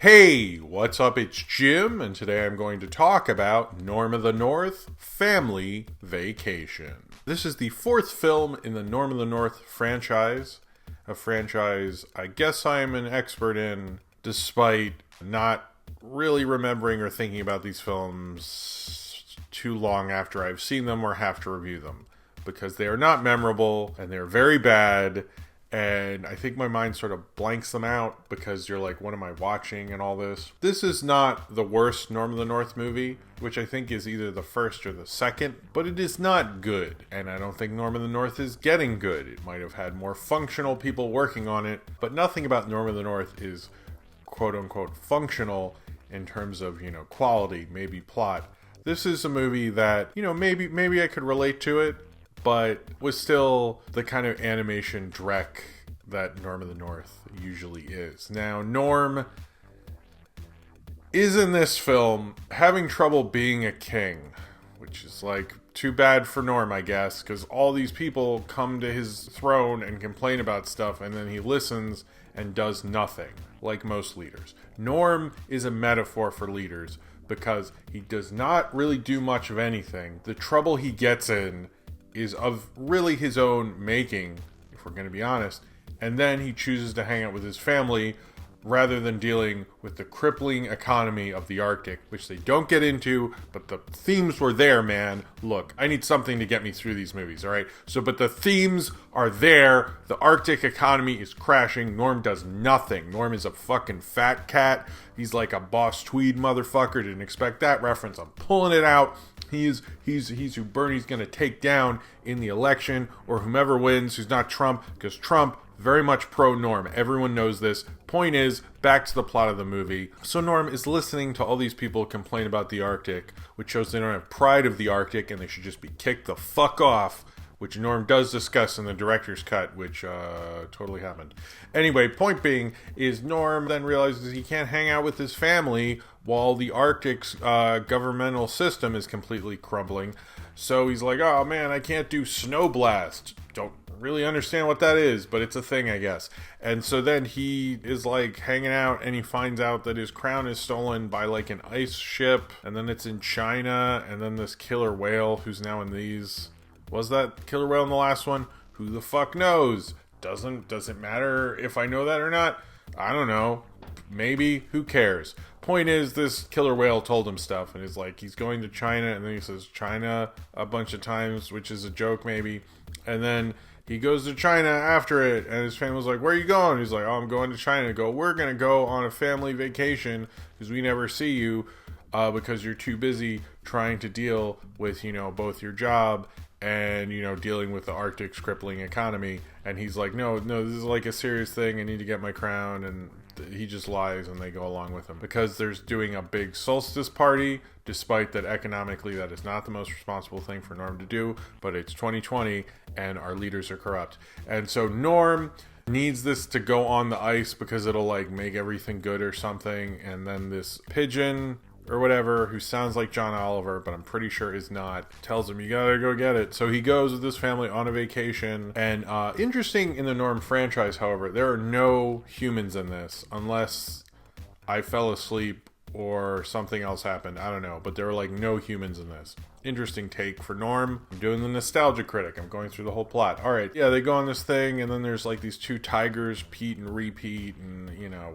Hey, what's up? It's Jim, and today I'm going to talk about Norm of the North Family Vacation. This is the fourth film in the Norm of the North franchise, a franchise I guess I'm an expert in, despite not really remembering or thinking about these films too long after I've seen them or have to review them, because they are not memorable, and they're very bad. And I think my mind sort of blanks them out because you're like, what am I watching and all this? This is not the worst Norm of the North movie, which I think is either the first or the second, but it is not good. And I don't think Norm of the North is getting good. It might have had more functional people working on it, but nothing about Norm of the North is quote unquote functional in terms of, quality, maybe plot. This is a movie that, maybe I could relate to it, but was still the kind of animation dreck that Norm of the North usually is. Now, Norm is in this film having trouble being a king, which is like too bad for Norm, I guess, because all these people come to his throne and complain about stuff, and then he listens and does nothing, like most leaders. Norm is a metaphor for leaders because he does not really do much of anything. The trouble he gets in is of really his own making, if we're going to be honest, and then he chooses to hang out with his family rather than dealing with the crippling economy of the Arctic, which they don't get into, but the themes were there, man. Look, I need something to get me through these movies, alright? But the themes are there. The Arctic economy is crashing. Norm does nothing. Norm is a fucking fat cat. He's like a Boss Tweed motherfucker. Didn't expect that reference. I'm pulling it out. He's who Bernie's gonna take down in the election, or whomever wins, who's not Trump, because Trump, very much pro-Norm. Everyone knows this. Point is, back to the plot of the movie. So Norm is listening to all these people complain about the Arctic, which shows they don't have pride of the Arctic and they should just be kicked the fuck off, which Norm does discuss in the director's cut, which totally happened. Anyway, point being is Norm then realizes he can't hang out with his family while the Arctic's governmental system is completely crumbling. So he's like, oh man, I can't do snow blast. Don't really understand what that is, but it's a thing, I guess. And so then he is like hanging out and he finds out that his crown is stolen by like an ice ship, and then it's in China, and then this killer whale who's now in these... Was that killer whale in the last one? Who the fuck knows? Does it matter if I know that or not? I don't know. Maybe. Who cares? Point is, this killer whale told him stuff, and he's like, he's going to China, and then he says China a bunch of times, which is a joke maybe, and then he goes to China after it, and his family's like, where are you going? He's like, oh, I'm going to China. We're gonna go on a family vacation because we never see you because you're too busy trying to deal with, both your job and, dealing with the Arctic's crippling economy. And he's like, no, this is like a serious thing. I need to get my crown. And he just lies, and they go along with him because there's doing a big solstice party, despite that economically that is not the most responsible thing for Norm to do, but it's 2020 and our leaders are corrupt. And so Norm needs this to go on the ice because it'll like make everything good or something. And then this pigeon or whatever, who sounds like John Oliver, but I'm pretty sure is not, tells him, you gotta go get it. So he goes with his family on a vacation. And interesting in the Norm franchise, however, there are no humans in this, unless I fell asleep or something else happened. I don't know, but there are like no humans in this. Interesting take for Norm. I'm doing the nostalgia critic. I'm going through the whole plot. All right, yeah, they go on this thing, and then there's like these two tigers, Pete and Repeat, and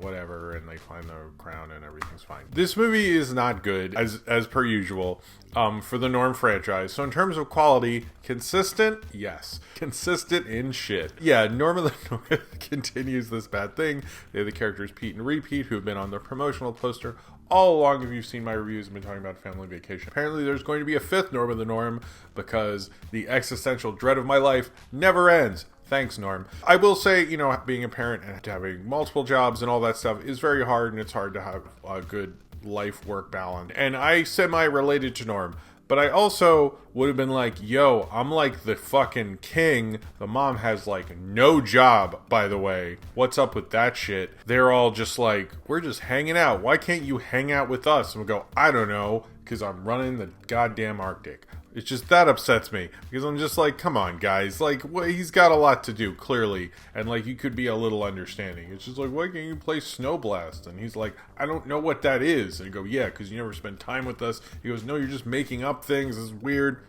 whatever, and they find the crown, and everything's fine. This movie is not good, as per usual, for the Norm franchise. So in terms of quality, consistent, yes, consistent in shit. Yeah, Norm of the North continues this bad thing. They have the characters Pete and Repeat, who have been on the promotional poster all along. If you've seen my reviews, I've been talking about Family Vacation. Apparently there's going to be a fifth Norm of the Norm because the existential dread of my life never ends. Thanks, Norm. I will say, being a parent and having multiple jobs and all that stuff is very hard, and it's hard to have a good life-work balance. And I semi-related to Norm, but I also would have been like, yo, I'm like the fucking king. The mom has like no job, by the way. What's up with that shit? They're all just like, we're just hanging out. Why can't you hang out with us? And we go, I don't know, because I'm running the goddamn Arctic. It's just that upsets me because I'm just like, come on, guys. Like, well, he's got a lot to do, clearly. And, like, you could be a little understanding. It's just like, why can't you play Snow Blast? And he's like, I don't know what that is. And I go, yeah, because you never spend time with us. He goes, no, you're just making up things. It's weird.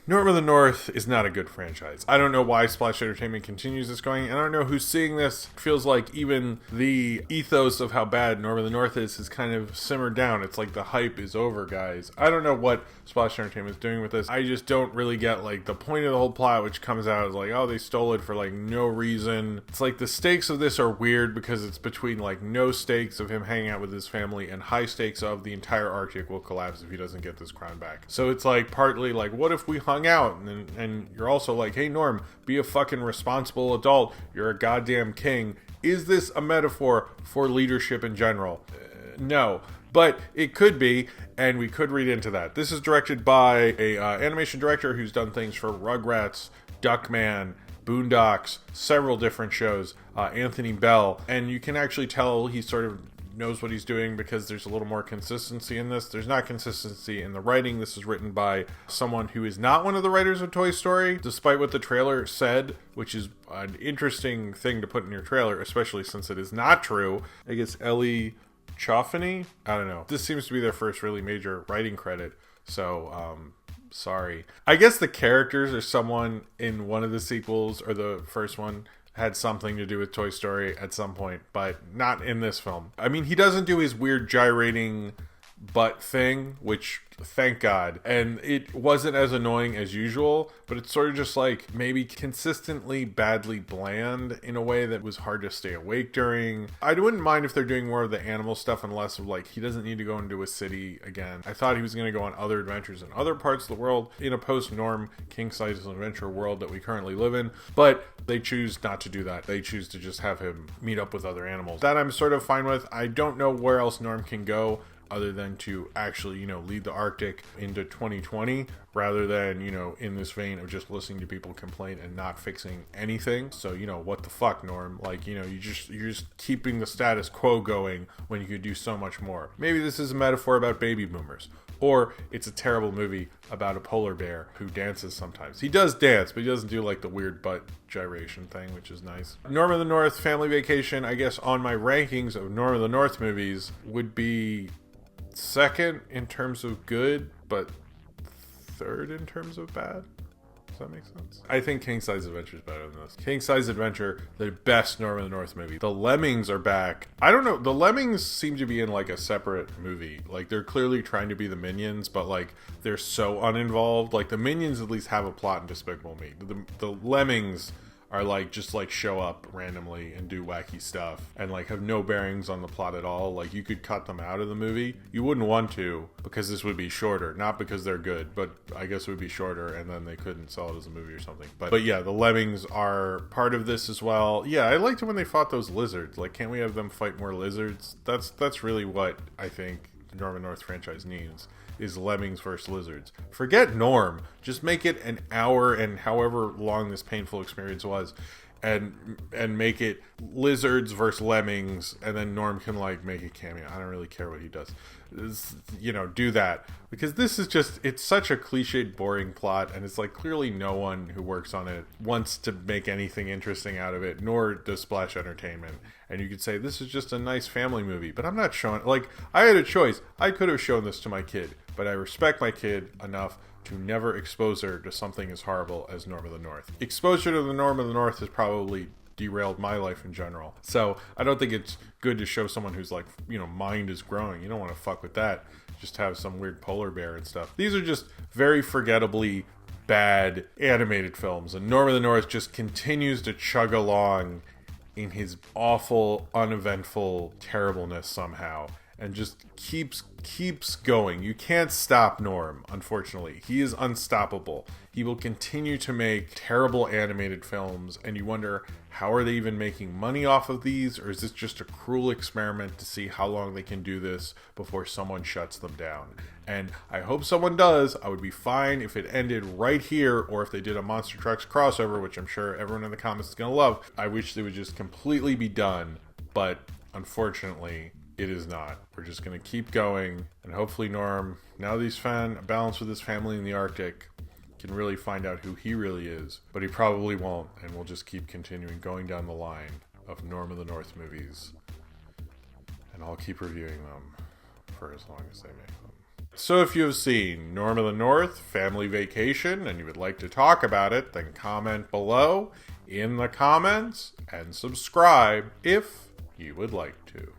Norm of the North is not a good franchise. I don't know why Splash Entertainment continues this going, and I don't know who's seeing this. It feels like even the ethos of how bad Norm of the North is has kind of simmered down. It's like the hype is over, guys. I don't know what Splash Entertainment is doing with this. I just don't really get, like, the point of the whole plot, which comes out as like, oh, they stole it for, like, no reason. It's like the stakes of this are weird because it's between, like, no stakes of him hanging out with his family and high stakes of the entire Arctic will collapse if he doesn't get this crown back. So it's like partly like, what if we hung out? And you're also like, hey, Norm, be a fucking responsible adult. You're a goddamn king. Is this a metaphor for leadership in general? No. But it could be, and we could read into that. This is directed by a animation director who's done things for Rugrats, Duckman, Boondocks, several different shows, Anthony Bell. And you can actually tell he sort of knows what he's doing because there's a little more consistency in this. There's not consistency in the writing. This is written by someone who is not one of the writers of Toy Story, despite what the trailer said, which is an interesting thing to put in your trailer, especially since it is not true. I guess Ellie Chaffany? I don't know. This seems to be their first really major writing credit. So, sorry. I guess the characters are someone in one of the sequels or the first one had something to do with Toy Story at some point, but not in this film. I mean, he doesn't do his weird gyrating butt thing, which thank God. And it wasn't as annoying as usual, but it's sort of just like maybe consistently badly bland in a way that was hard to stay awake during. I wouldn't mind if they're doing more of the animal stuff and less of like, he doesn't need to go into a city again. I thought he was going to go on other adventures in other parts of the world in a post-Norm king-size adventure world that we currently live in, but they choose not to do that. They choose to just have him meet up with other animals. That I'm sort of fine with. I don't know where else Norm can go other than to actually, lead the Arctic into 2020 rather than, in this vein of just listening to people complain and not fixing anything. So, what the fuck, Norm? Like, you're just keeping the status quo going when you could do so much more. Maybe this is a metaphor about baby boomers. Or it's a terrible movie about a polar bear who dances sometimes. He does dance, but he doesn't do like the weird butt gyration thing, which is nice. Norm of the North, Family Vacation, I guess on my rankings of Norm of the North movies would be second in terms of good, but third in terms of bad. Does that make sense? I think King Size Adventure is better than this. King Size Adventure, the best Norm of the North movie. The Lemmings are back. I don't know. The Lemmings seem to be in like a separate movie. Like they're clearly trying to be the Minions, but like they're so uninvolved. Like the Minions at least have a plot in Despicable Me. The Lemmings are like just like show up randomly and do wacky stuff and like have no bearings on the plot at all. Like you could cut them out of the movie. You wouldn't want to because this would be shorter, not because they're good, but I guess it would be shorter and then they couldn't sell it as a movie or something. But yeah, the Lemmings are part of this as well. Yeah, I liked it when they fought those lizards. Like, can't we have them fight more lizards? That's really what I think the Norm and North franchise needs. Is Lemmings versus lizards. Forget Norm. Just make it an hour and however long this painful experience was, and make it lizards versus lemmings, and then Norm can like make a cameo. I don't really care what he does. Do that. Because this is just, it's such a cliched, boring plot, and it's like clearly no one who works on it wants to make anything interesting out of it, nor does Splash Entertainment. And you could say, this is just a nice family movie, but I'm not showing, like, I had a choice. I could have shown this to my kid, but I respect my kid enough to never expose her to something as horrible as Norm of the North. Exposure to the Norm of the North has probably derailed my life in general. So I don't think it's good to show someone who's like, mind is growing. You don't want to fuck with that. Just have some weird polar bear and stuff. These are just very forgettably bad animated films. And Norm of the North just continues to chug along in his awful, uneventful terribleness somehow. And just keeps going. You can't stop Norm, unfortunately. He is unstoppable. He will continue to make terrible animated films, and you wonder, how are they even making money off of these? Or is this just a cruel experiment to see how long they can do this before someone shuts them down? And I hope someone does. I would be fine if it ended right here, or if they did a Monster Trucks crossover, which I'm sure everyone in the comments is going to love. I wish they would just completely be done, but unfortunately, it is not. We're just going to keep going, and hopefully Norm, now that he's found a balance with his family in the Arctic, can really find out who he really is. But he probably won't, and we'll just keep continuing going down the line of Norm of the North movies. And I'll keep reviewing them for as long as they make them. So if you have seen Norm of the North, Family Vacation, and you would like to talk about it, then comment below in the comments and subscribe if you would like to.